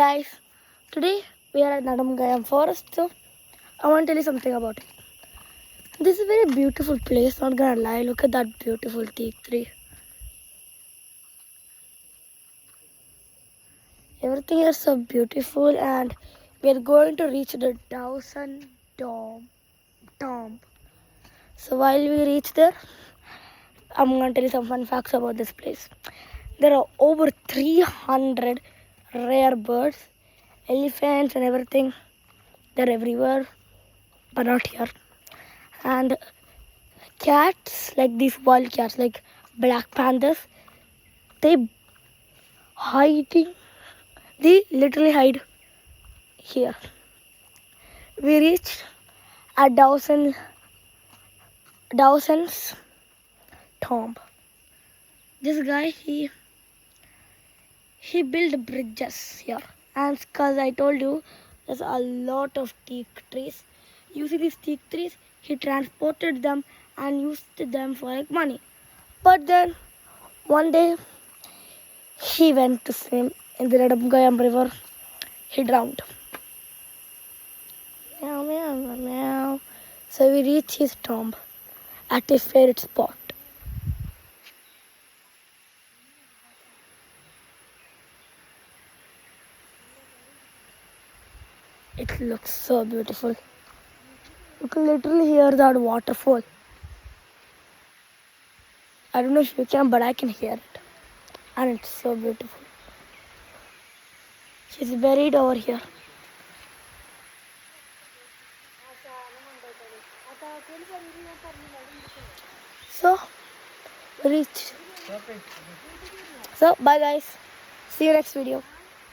Guys, today we are at Nedumkayam forest, so I want to tell you something about it. This is a very beautiful place, not gonna lie. Look at that beautiful teak tree. Everything is so beautiful, and we are going to reach the Dawson tomb. So while we reach there, I'm gonna tell you some fun facts about this place. There are over 300 rare birds, elephants, and everything. They're everywhere, but not here. And cats, like these wild cats, like black panthers, they hiding. They literally hide here. We reached a Dawson's tomb. This guy, he built bridges here, and because I told you, there's a lot of teak trees. You see these teak trees? He transported them and used them for like money. But then one day he went to swim in the Nedumkayam river. He drowned. Meow, meow, meow, meow. So we reached his tomb at his favorite spot. It looks so beautiful. You can literally hear that waterfall. I don't know if you can, but I can hear it. And it's so beautiful. She's buried over here. So, we reached. So, bye guys. See you next video.